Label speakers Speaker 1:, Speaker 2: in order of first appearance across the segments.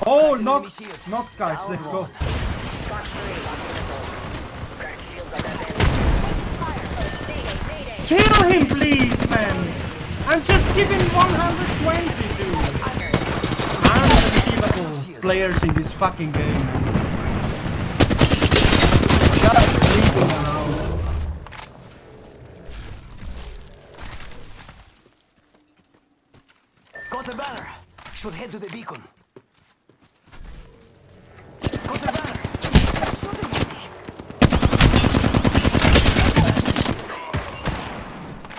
Speaker 1: Oh, knock guys, let's go. Kill him, please, man. I'm just giving 120, dude. Unbelievable players in this fucking game, man. Just sleeping around.
Speaker 2: Got a banner. Should head to the beacon. Got a banner. Shooting at me.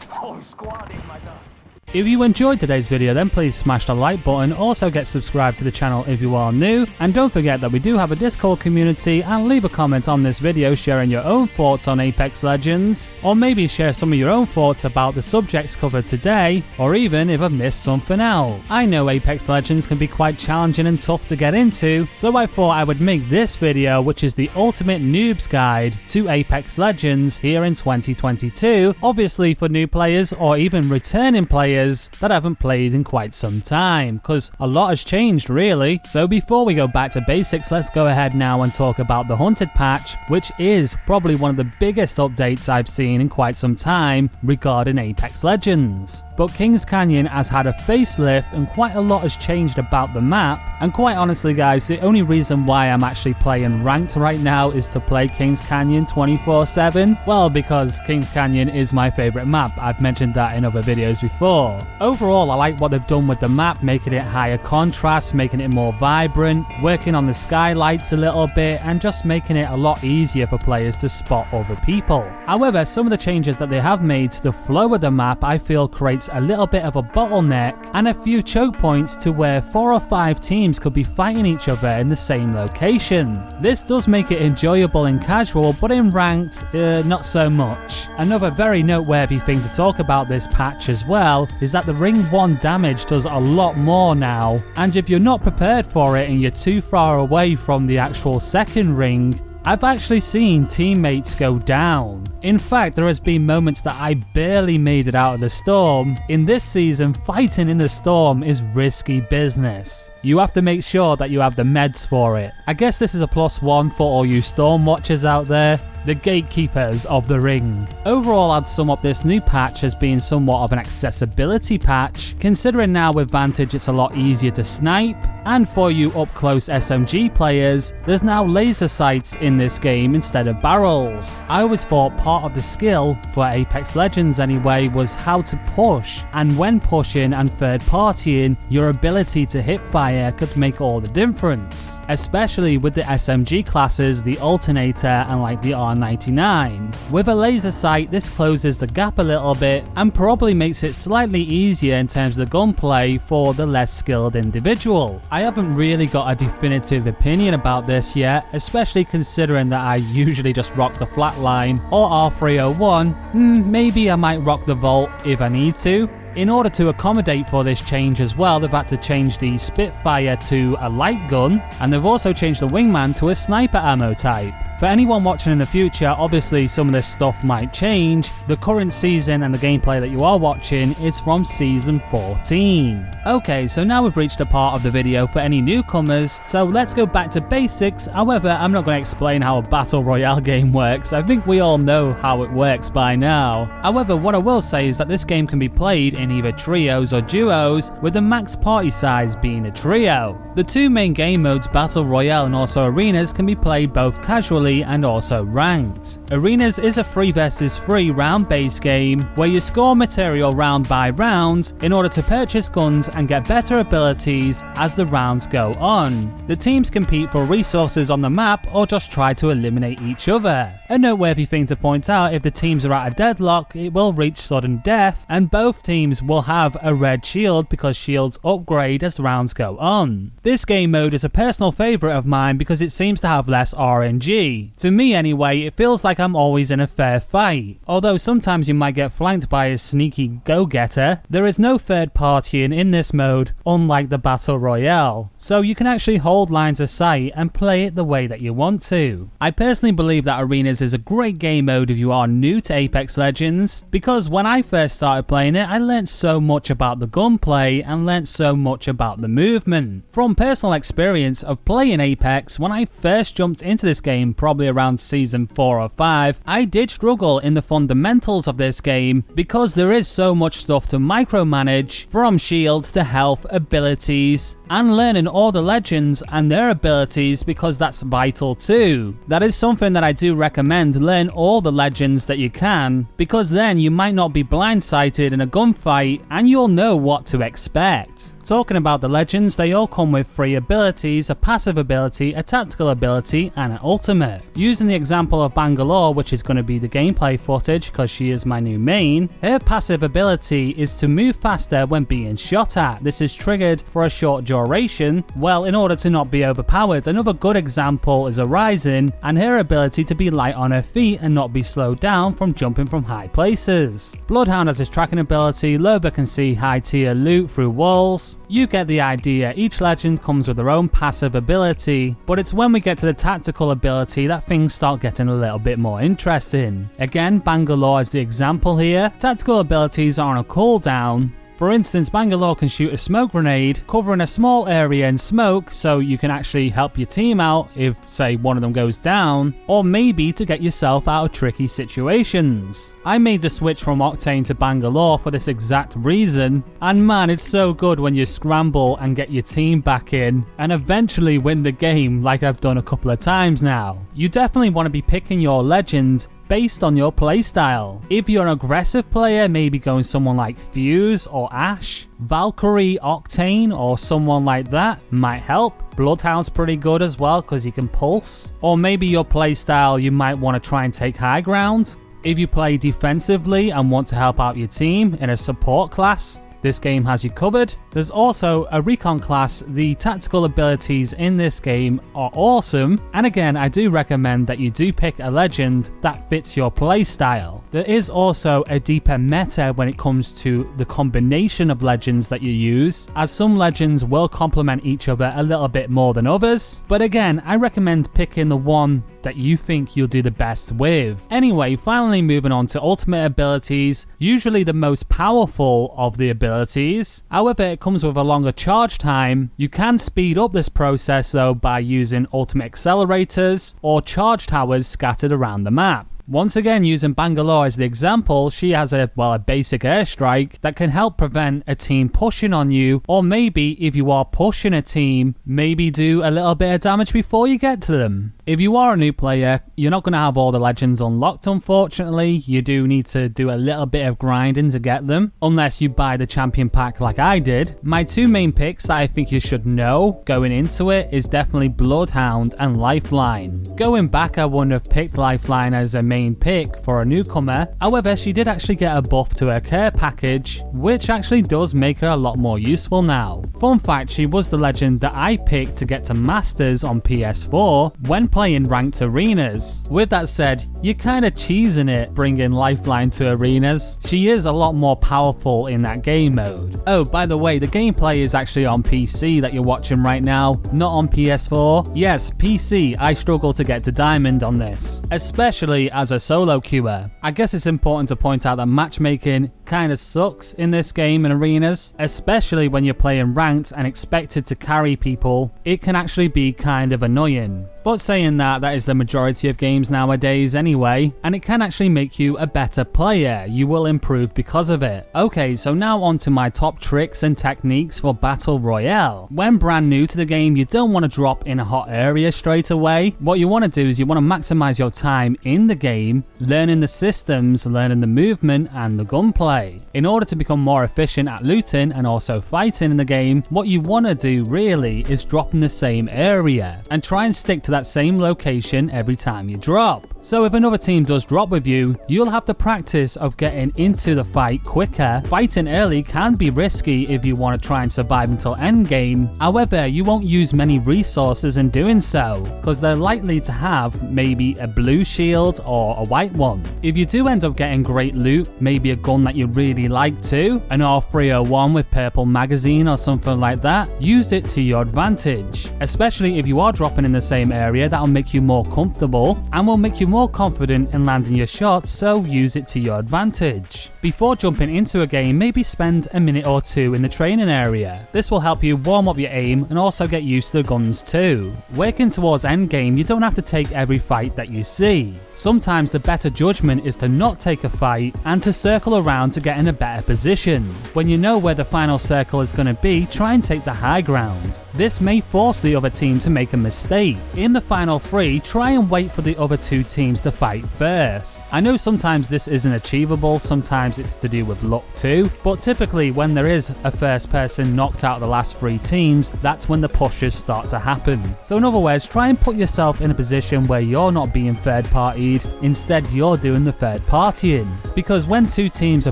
Speaker 2: Whole squad in my dust.
Speaker 3: If you enjoyed today's video, then please smash the like button, also get subscribed to the channel if you are new, and don't forget that we do have a Discord community, and leave a comment on this video sharing your own thoughts on Apex Legends, or maybe share some of your own thoughts about the subjects covered today, or even if I've missed something out. I know Apex Legends can be quite challenging and tough to get into, so I thought I would make this video, which is the ultimate noob's guide to Apex Legends here in 2022, obviously for new players or even returning players that haven't played in quite some time, because a lot has changed really. So before we go back to basics, let's go ahead now and talk about the Hunted patch, which is probably one of the biggest updates I've seen in quite some time regarding Apex Legends. But Kings Canyon has had a facelift and quite a lot has changed about the map, and quite honestly guys, the only reason why I'm actually playing ranked right now is to play Kings Canyon 24/7, well, because Kings Canyon is my favourite map. I've mentioned that in other videos before. Overall, I like what they've done with the map, making it higher contrast, making it more vibrant, working on the skylights a little bit, and just making it a lot easier for players to spot other people. However, some of the changes that they have made to the flow of the map I feel creates a little bit of a bottleneck and a few choke points to where 4 or 5 teams could be fighting each other in the same location. This does make it enjoyable in casual, but in ranked, not so much. Another very noteworthy thing to talk about this patch as well is that the ring 1 damage does a lot more now, and if you're not prepared for it and you're too far away from the actual second ring, I've actually seen teammates go down. In fact, there has been moments that I barely made it out of the storm. In this season, fighting in the storm is risky business. You have to make sure that you have the meds for it. I guess this is a +1 for all you storm watchers out there, the gatekeepers of the ring. Overall, I'd sum up this new patch as being somewhat of an accessibility patch, considering now with Vantage it's a lot easier to snipe, and for you up close SMG players, there's now laser sights in this game instead of barrels. I always thought part of the skill, for Apex Legends anyway, was how to push, and when pushing and third partying, your ability to hip fire could make all the difference, especially with the SMG classes, the Alternator and like the R99. With a laser sight, this closes the gap a little bit and probably makes it slightly easier in terms of the gunplay for the less skilled individual. I haven't really got a definitive opinion about this yet, especially considering that I usually just rock the flatline or R301. Maybe I might rock the Volt if I need to. In order to accommodate for this change as well, they've had to change the Spitfire to a light gun, and they've also changed the Wingman to a sniper ammo type. For anyone watching in the future, obviously some of this stuff might change. The current season and the gameplay that you are watching is from Season 14. Okay, so now we've reached a part of the video for any newcomers, so let's go back to basics. However, I'm not going to explain how a Battle Royale game works. I think we all know how it works by now. However, what I will say is that this game can be played in either trios or duos, with the max party size being a trio. The two main game modes, Battle Royale and also Arenas, can be played both casually and also ranked. Arenas is a 3 versus 3 round based game where you score material round by round in order to purchase guns and get better abilities as the rounds go on. The teams compete for resources on the map or just try to eliminate each other. A noteworthy thing to point out, if the teams are at a deadlock, it will reach sudden death and both teams will have a red shield because shields upgrade as rounds go on. This game mode is a personal favourite of mine because it seems to have less RNG. To me anyway, it feels like I'm always in a fair fight. Although sometimes you might get flanked by a sneaky go-getter, there is no third partying in this mode, unlike the Battle Royale. So you can actually hold lines of sight and play it the way that you want to. I personally believe that Arenas is a great game mode if you are new to Apex Legends, because when I first started playing it, I learned learnt so much about the gunplay and learnt so much about the movement. From personal experience of playing Apex, when I first jumped into this game probably around season 4 or 5, I did struggle in the fundamentals of this game because there is so much stuff to micromanage, from shields to health, abilities, and learning all the legends and their abilities, because that's vital too. That is something that I do recommend. Learn all the legends that you can, because then you might not be blindsided in a gunfight and you'll know what to expect. Talking about the legends, they all come with 3 abilities, a passive ability, a tactical ability, and an ultimate. Using the example of Bangalore, which is going to be the gameplay footage because she is my new main, her passive ability is to move faster when being shot at. This is triggered for a short duration, well, in order to not be overpowered. Another good example is Horizon and her ability to be light on her feet and not be slowed down from jumping from high places. Bloodhound has his tracking ability, Loba can see high tier loot through walls. You get the idea, each legend comes with their own passive ability, but it's when we get to the tactical ability that things start getting a little bit more interesting. Again, Bangalore is the example here. Tactical abilities are on a cooldown. For instance, Bangalore can shoot a smoke grenade, covering a small area in smoke so you can actually help your team out if, say, one of them goes down, or maybe to get yourself out of tricky situations. I made the switch from Octane to Bangalore for this exact reason, and man, it's so good when you scramble and get your team back in and eventually win the game like I've done a couple of times now. You definitely want to be picking your legend based on your playstyle. If you're an aggressive player, maybe going someone like Fuse or Ash, Valkyrie, Octane, or someone like that might help. Bloodhound's pretty good as well because he can pulse. Or maybe your playstyle, you might want to try and take high ground. If you play defensively and want to help out your team in a support class, this game has you covered. There's also a recon class. The tactical abilities in this game are awesome, and again, I do recommend that you do pick a legend that fits your playstyle. There is also a deeper meta when it comes to the combination of legends that you use, as some legends will complement each other a little bit more than others, but again, I recommend picking the one that you think you'll do the best with. Anyway, finally moving on to ultimate abilities, usually the most powerful of the abilities. However, it comes with a longer charge time. You can speed up this process though by using ultimate accelerators or charge towers scattered around the map. Once again, using Bangalore as the example, she has a basic airstrike that can help prevent a team pushing on you, or maybe if you are pushing a team, maybe do a little bit of damage before you get to them. If you are a new player, you're not going to have all the legends unlocked, unfortunately. You do need to do a little bit of grinding to get them, unless you buy the champion pack like I did. My 2 main picks that I think you should know going into it is definitely Bloodhound and Lifeline. Going back, I wouldn't have picked Lifeline as a main pick for a newcomer. However, she did actually get a buff to her care package, which actually does make her a lot more useful now. Fun fact, she was the legend that I picked to get to Masters on PS4 when playing ranked arenas. With that said, you're kind of cheesing it bringing Lifeline to arenas. She is a lot more powerful in that game mode. Oh, by the way, the gameplay is actually on PC that you're watching right now, not on PS4. Yes, PC, I struggle to get to Diamond on this, especially as a solo queuer. I guess it's important to point out that matchmaking kind of sucks in this game in arenas, especially when you're playing ranked and expected to carry people. It can actually be kind of annoying. But saying that is the majority of games nowadays anyway, and it can actually make you a better player. You will improve because of it. Okay, so now on to my top tricks and techniques for Battle Royale. When brand new to the game, you don't want to drop in a hot area straight away. What you want to do is you want to maximize your time in the game, learning the systems, learning the movement and the gunplay. In order to become more efficient at looting and also fighting in the game, what you want to do really is drop in the same area and try and stick to that same location every time you drop. So if another team does drop with you, you'll have the practice of getting into the fight quicker. Fighting early can be risky if you want to try and survive until endgame. However, you won't use many resources in doing so, because they're likely to have maybe a blue shield or a white one. If you do end up getting great loot, maybe a gun that you really like too, an R301 with purple magazine or something like that, use it to your advantage. Especially if you are dropping in the same area, that'll make you more comfortable and will make you more confident in landing your shots, so use it to your advantage. Before jumping into a game, maybe spend a minute or two in the training area. This will help you warm up your aim and also get used to the guns too. Working towards endgame, you don't have to take every fight that you see. Sometimes the better judgment is to not take a fight and to circle around to get in a better position. When you know where the final circle is going to be, try and take the high ground. This may force the other team to make a mistake. In the final 3, try and wait for the other 2 teams to fight first. I know sometimes this isn't achievable, sometimes it's to do with luck too, but typically when there is a first person knocked out of the last 3 teams, that's when the pushes start to happen. So in other words, try and put yourself in a position where you're not being third partied, instead you're doing the third partying. Because when 2 teams are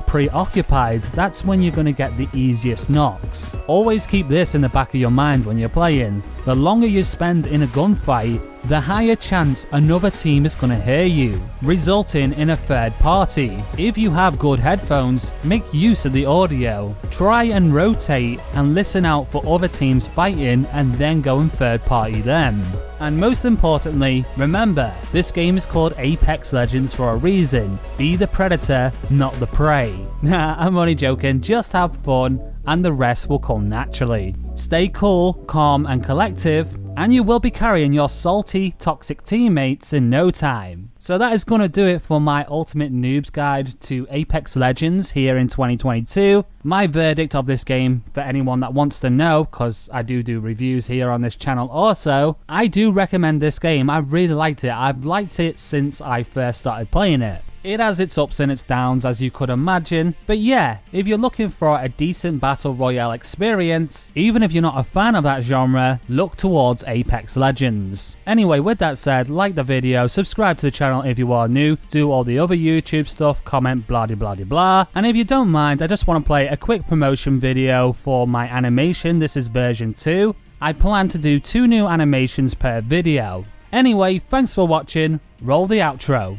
Speaker 3: preoccupied, that's when you're going to get the easiest knocks. Always keep this in the back of your mind when you're playing. The longer you spend in a gunfight, the higher chance another team is going to hear you, resulting in a third party. If you have good headphones, make use of the audio. Try and rotate and listen out for other teams fighting and then go and third party them. And most importantly, remember, this game is called Apex Legends for a reason. Be the predator, not the prey. Nah, I'm only joking, just have fun and the rest will come naturally. Stay cool, calm and collective, and you will be carrying your salty, toxic teammates in no time. So that is going to do it for my ultimate noob's guide to Apex Legends here in 2022. My verdict of this game, for anyone that wants to know, because I do reviews here on this channel also, I do recommend this game. I really liked it. I've liked it since I first started playing it. It has its ups and its downs, as you could imagine, but yeah, if you're looking for a decent Battle Royale experience, even if you're not a fan of that genre, look towards Apex Legends. Anyway, with that said, like the video, subscribe to the channel if you are new, do all the other YouTube stuff, comment blah de blah de blah, and if you don't mind, I just want to play a quick promotion video for my animation. This is version 2. I plan to do 2 new animations per video. Anyway, thanks for watching, roll the outro.